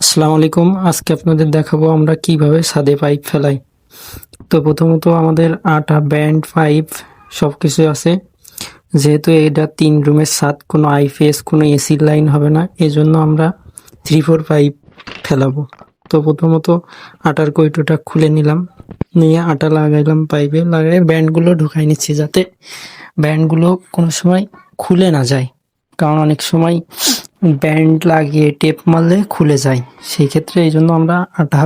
আসসালামু আলাইকুম। আজকে আপনাদের দেখাবো আমরা কিভাবে ছাদে পাইপ ফেলাই। তো প্রথমত আমাদের আটা, ব্যান্ড, পাইপ সবকিছু আছে। যেহেতু এটা 3 রুমের ছাদ, কোনো আইপিএস কোনো এসির লাইন হবে না, এজন্য আমরা 3-4 পাইপ ফেলাবো। তো প্রথমত আটার কৌটোটা খুলে নিলাম, নিয়ে আটা লাগাইলাম পাইপে, লাগাই ব্যান্ডগুলো ঢুকাই নিচ্ছি যাতে ব্যান্ডগুলো কোনো সময় খুলে না যায়। কারণ অনেক সময় ব্যান্ড লাগিয়ে টেপ মারলে খুলে যায়, সেই ক্ষেত্রে এই জন্য আমরা আঠা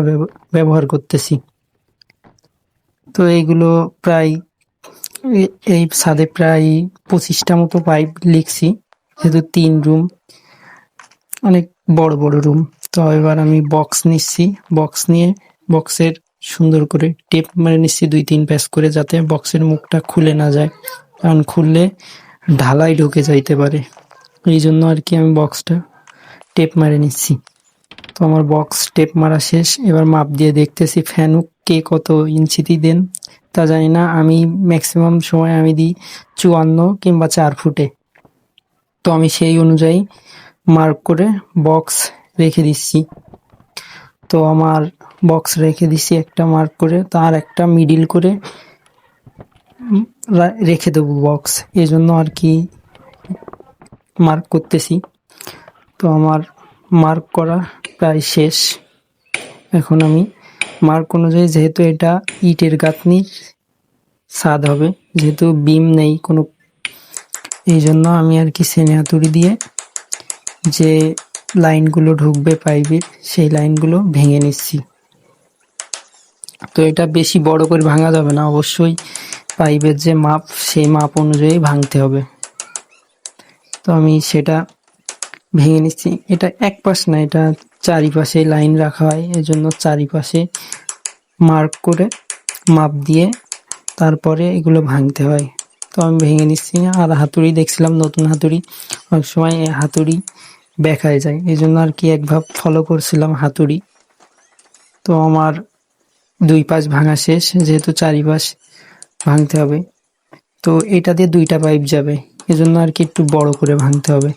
ব্যবহার করতেছি। তো এইগুলো প্রায় এই ছাদে প্রায় 25টা মতো পাইপ লিখছি, যেহেতু 3 রুম, অনেক বড় বড় রুম। তো এবার আমি বক্স নিচ্ছি, বক্স নিয়ে বক্সের সুন্দর করে টেপ মেরে নিচ্ছি 2-3 প্যাচ করে, যাতে বক্সের মুখটা খুলে না যায়, কারণ খুললে ঢালাই ঢুকে যাইতে পারে। এই জন্য আর কি আমি বক্সটা টেপ মেরে নিচ্ছি। তো আমার বক্স টেপ মারা শেষ। এবার মাপ দিয়ে দেখতেছি ফ্যান কে কত ইঞ্চিতে দেন তা জানি না, আমি ম্যাক্সিমাম সময় আমি দিই 54 কিংবা 4 ফুটে। তো আমি সেই অনুযায়ী মার্ক করে বক্স রেখে দিচ্ছি। তো আমার বক্স রেখে দিচ্ছি একটা মার্ক করে, তার একটা মিডিল করে রেখে দেবো বক্স, এই জন্য আর কি মার্ক করতেছি। তো আমার মার্ক করা প্রায় শেষ। এখন আমি মার্ক অনুযায়ী, যেহেতু এটা ইটের গাঁথনির ছাদ হবে, যেহেতু বিম নেই কোনো, এই জন্য আমি আর কি সেনে হাতুড়ি দিয়ে যে লাইনগুলো ঢুকবে পাইপের, সেই লাইনগুলো ভেঙে নিচ্ছি। তো এটা বেশি বড় করে ভাঙা যাবে না, অবশ্যই পাইপের যে মাপ সেই মাপ অনুযায়ী ভাঙতে হবে। তো আমি সেটা ভেঙে নিচ্ছি। এটা এক পাশ না, এটা চারিপাশে লাইন রাখা হয়, এজন্য চারিপাশে মার্ক করে মাপ দিয়ে তারপরে এগুলো ভাঙতে হয়। তো আমি ভেঙে নিচ্ছি। আর হাতুড়ি দেখছিলাম নতুন হাতুড়ি, অনেক সময় হাতুড়ি বেঁকায় যায়, এই জন্য আর কি একভাব ফলো করছিলাম হাতুড়ি। তো আমার 2 পাশ ভাঙা শেষ, যেহেতু চারিপাশ ভাঙতে হবে। তো এটা দিয়ে 2টা পাইপ যাবে, এজন্য আর কি একটু বড় করে ভাঙতে হবে,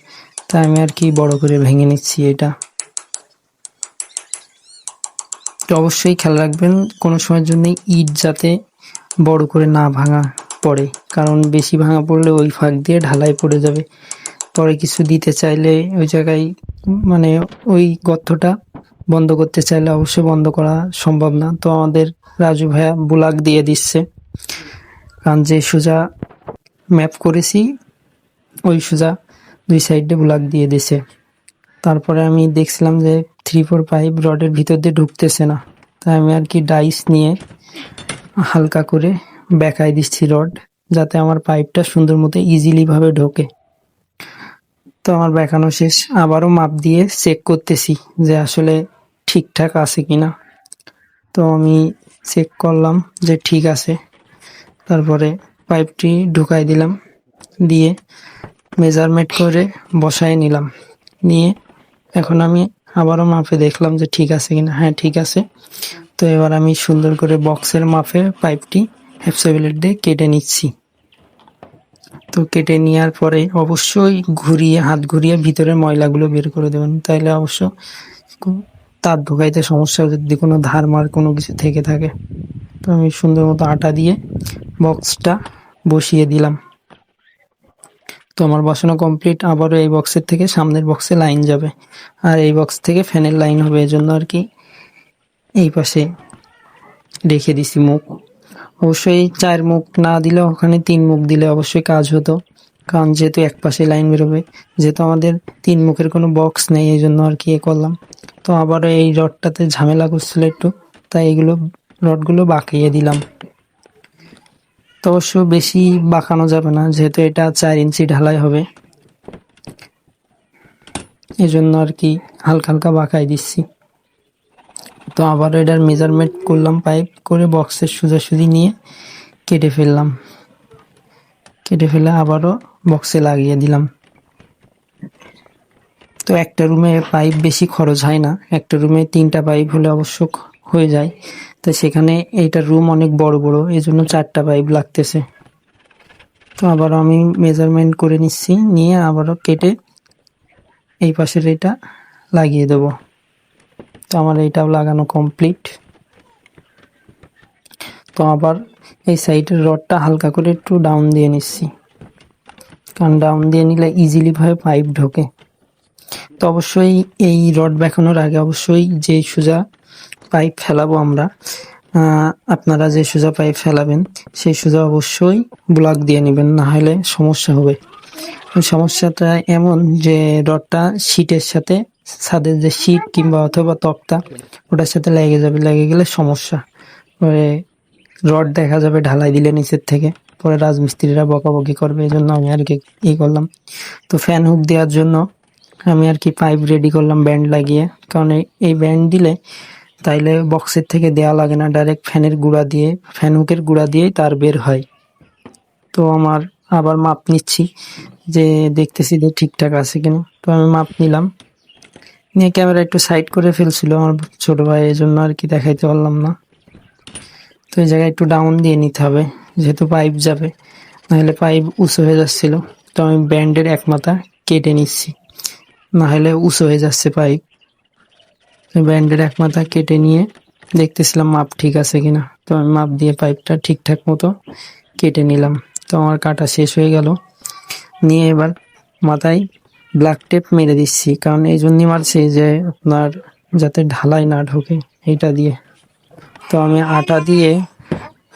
তাই আমি আর কি বড় করে ভেঙে নিচ্ছি এটা। তো অবশ্যই খেয়াল রাখবেন কোনো সময়ের জন্য ইট যাতে বড় করে না ভাঙা পড়ে, কারণ বেশি ভাঙা পড়লে ওই ফাঁক দিয়ে ঢালাই পড়ে যাবে, পরে কিছু দিতে চাইলে ওই জায়গায় মানে ওই গর্তটা বন্ধ করতে চাইলে অবশ্যই বন্ধ করা সম্ভব না। তো আমাদের রাজু ভাইয়া ব্লক দিয়ে দিচ্ছে, কারণ যে সোজা ম্যাপ করেছি ওই সোজা 2 সাইডে ব্লক দিয়ে দিছে। তারপরে আমি দেখছিলাম যে 3-4 পাইপ রডের ভিতর দিয়ে ঢুকতেছে না, তাই আমি আর কি ডাইস নিয়ে হালকা করে বেঁকায় দিচ্ছি রড, যাতে আমার পাইপটা সুন্দর মতো ইজিলি ভাবে ঢোকে। তো আমার বেঁকানো শেষ, আবারও মাপ দিয়ে চেক করতেছি যে আসলে ঠিকঠাক আছে কিনা। তো আমি চেক করলাম যে ঠিক আছে, তারপরে পাইপটি ঢুকাই দিলাম, দিয়ে মেজারমেন্ট করে বসায় নিলাম, নিয়ে এখন আমি আবারও মাপে দেখলাম যে ঠিক আছে কিনা, হ্যাঁ ঠিক আছে। তো এবার আমি সুন্দর করে বক্সের মাপে পাইপটি হ্যাপসা ব্লেড দিয়ে কেটে নিচ্ছি। তো কেটে নেওয়ার পরে অবশ্যই হাত ঘুরিয়ে ভিতরের ময়লাগুলো বের করে দেবেন, তাইলে অবশ্য তার ঢুকাইতে সমস্যা যদি কোনো ধারমার কোনো কিছু থেকে থাকে। তো আমি সুন্দর মতো আটা দিয়ে বক্সটা বসিয়ে দিলাম। তো আমার বসানো কমপ্লিট। আবারও এই বক্সের থেকে সামনের বক্সে লাইন যাবে, আর এই বক্স থেকে ফ্যানের লাইন হবে, এজন্য আর কি এই পাশে রেখে দিছি মুখ। অবশ্যই 4 মুখ না দিলে ওখানে 3 মুখ দিলে অবশ্যই কাজ হতো, কারণ যেহেতু এক পাশে লাইন বেরোবে, যেহেতু আমাদের 3 মুখের কোনো বক্স নেই, এই জন্য আর কি এ করলাম। তো আবারও এই রডটাতে ঝামেলা করছিল একটু, তাই এগুলো রডগুলো বাঁকিয়ে দিলাম। তো অবশ্য বেশি বাঁকানো যাবে না, যেহেতু এটা 4 ইঞ্চি ঢালাই হবে, এই জন্য আর কি হালকা হালকা বাঁকাই দিচ্ছি। তো আবার এটার মেজারমেন্ট করলাম, পাইপ করে বক্সের সোজাসুজি নিয়ে কেটে ফেললাম, কেটে ফেলে আবারও বক্সে লাগিয়ে দিলাম। তো একটা রুমে পাইপ বেশি খরচ হয় না, একটা রুমে 3টা পাইপ হলে অবশ্য হয়ে যায়, তো সেখানে এইটার রুম অনেক বড় বড়, এই জন্য 4টা পাইপ লাগতেছে। তো আবার আমি মেজারমেন্ট করে নিচ্ছি, নিয়ে আবারও কেটে এই পাশের এটা লাগিয়ে দেব। তো আমার এইটাও লাগানো কমপ্লিট। তো আবার এই সাইডের রডটা হালকা করে একটু ডাউন দিয়ে নিচ্ছি, কারণ ডাউন দিয়ে নিলে ইজিলি ভাবে পাইপ ঢোকে। তো অবশ্যই এই রড বেঁকানোর আগে অবশ্যই যে সোজা পাইপ ফেলাবো আমরা, আপনারা যে সোজা পাইপ ফেলাবেন সেই সোজা অবশ্যই ব্লক দিয়ে নেবেন, না হলে সমস্যা হবে। সমস্যাটা এমন যে রডটা শীটের সাথে, ছাদের যে শীট কিংবা অথবা তক্তা ওটার সাথে লেগে যাবে, লেগে গেলে সমস্যা। পরে রড দেখা যাবে ঢালাই দিলে নিচের থেকে, পরে রাজমিস্ত্রিরা বকাবকি করবে। এই জন্য আমি আর কি করলাম, তো ফ্যান হুক দেওয়ার জন্য আমি আর কি পাইপ রেডি করলাম ব্যান্ড লাগিয়ে। কারণ এই ব্যান্ড দিলে তাইলে বক্সের থেকে দেওয়া লাগে না, ডাইরেক্ট ফ্যানের গুঁড়া দিয়ে, ফ্যান হুকের গুঁড়া দিয়েই তার বের হয়। তো আমার আবার মাপ নিচ্ছি, যে দেখতেছি যে ঠিকঠাক আছে কিনা। তো আমি মাপ নিলাম, নিয়ে ক্যামেরা একটু সাইড করে ফেলছিল আমার ছোট ভাই, এই জন্য আর কি দেখাইতে পারলাম না। তো এই জায়গায় একটু ডাউন দিয়ে নিতে হবে, যেহেতু পাইপ যাবে, নাহলে পাইপ উঁচু হয়ে যাচ্ছিল। তো আমি ব্যান্ডের এক মাথা কেটে নিচ্ছি, না হলে উঁচু হয়ে যাচ্ছে পাইপ। ব্যান্ডের এক মাথা কেটে নিয়ে দেখতেছিলাম মাপ ঠিক আছে কিনা। তো আমি মাপ দিয়ে পাইপটা ঠিকঠাক মতো কেটে নিলাম। তো আমার কাটা শেষ হয়ে গেল, নিয়ে এবার মাথায় ব্ল্যাক টেপ মেরে দিচ্ছি, কারণ এই জন্যই মারছি যে আপনার যাতে ঢালাই না ঢোকে এইটা দিয়ে। তো আমি আটা দিয়ে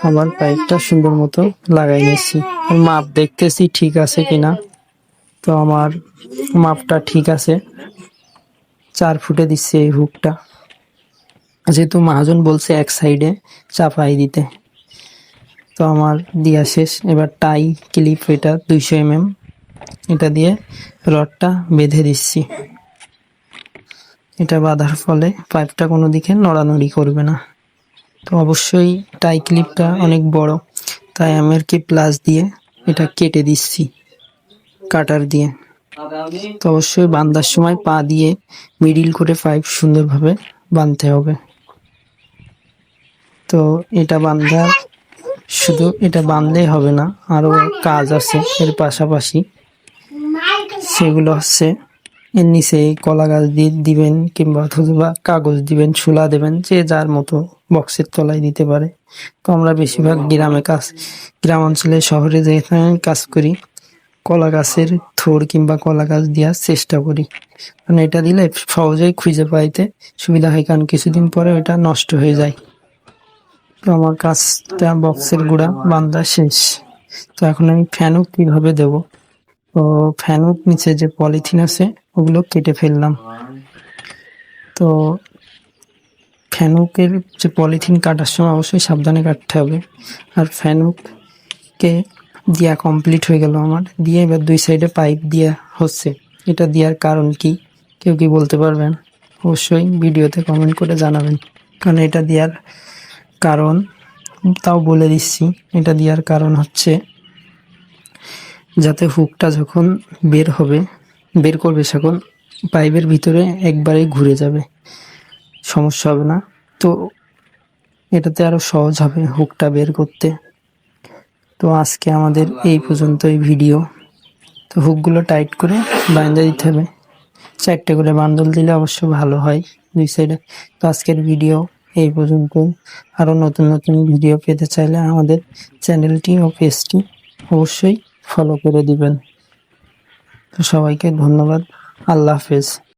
আমার পাইপটা সুন্দর মতো লাগাই নিচ্ছি, মাপ দেখতেছি ঠিক আছে কিনা। তো আমার মাপটা ঠিক আছে, 4 ফুটে দিচ্ছে এই হুকটা, যেহেতু মহাজন বলছে এক সাইডে চাপাই দিতে। তো আমার দিয়া শেষ। এবার টাই ক্লিপ, এটা 200 mm, এটা দিয়ে রডটা বেঁধে দিচ্ছি। এটা বাঁধার ফলে পাইপটা কোনো দিকে নড়ানড়ি করবে না। তো অবশ্যই টাই ক্লিপটা অনেক বড়, তাই আমি আর কি প্লাস দিয়ে এটা কেটে দিচ্ছি কাটার দিয়ে। তো অবশ্যই বাঁধার সময় পা দিয়ে মিডিল করে পাইপ সুন্দরভাবে বাঁধতে হবে। তো এটা বাঁধা, শুধু এটা বাঁধলেই হবে না, আরও কাজ আছে এর পাশাপাশি। সেগুলো হচ্ছে এর নিচে কলা গাছ দিয়ে দিবেন, কিংবা অথবা কাগজ দিবেন, ছুলা দেবেন, যে যার মতো বক্সের তলায় দিতে পারে। তো আমরা বেশিরভাগ গ্রাম অঞ্চলে, শহরে যেখানে কাজ করি, কলা গাছের থোড় কিংবা কলা গাছ দেওয়ার চেষ্টা করি, কারণ এটা দিলে সহজেই খুঁজে পাইতে সুবিধা হয়, কারণ কিছুদিন পরে ওটা নষ্ট হয়ে যায়। তো আমার কাজটা বক্সের গুঁড়া বান্ধা শেষ। তো এখন আমি ফ্যান হুক কীভাবে দেবো, তো ফ্যান হুক নিচে যে পলিথিন আছে ওগুলো কেটে ফেললাম। তো ফ্যান হুকের যে পলিথিন কাটার সময় অবশ্যই সাবধানে কাটতে হবে। আর ফ্যান হুককে দেওয়া কমপ্লিট হয়ে গেল আমার, দিয়ে এবার 2 সাইডে পাইপ দেওয়া হচ্ছে। এটা দেওয়ার কারণ কি, কেউ কি বলতে পারবেন? অবশ্যই ভিডিওতে কমেন্ট করে জানাবেন। কারণ এটা দেওয়ার কারণ তাও বলে দিচ্ছি, এটা দেওয়ার কারণ হচ্ছে যাতে হুকটা যখন বের করবে তখন পাইপের ভিতরে একবারে ঘুরে যাবে, সমস্যা হবে না। তো এটাতে আরো সহজ হবে হুকটা বের করতে। তো আজকে আমাদের এই পর্যন্তই ভিডিও। তো হুকগুলো টাইট করে বাঁধা দিতে হবে, 4টে করে বান্ডল দিলে অবশ্য ভালো হয় 2 সাইডে। তো আজকের ভিডিও এই পর্যন্তই। আরও নতুন নতুন ভিডিও পেতে চাইলে আমাদের চ্যানেলটি ও পেজটি অবশ্যই ফলো করে দিবেন। তো সবাইকে ধন্যবাদ, আল্লাহ হাফেজ।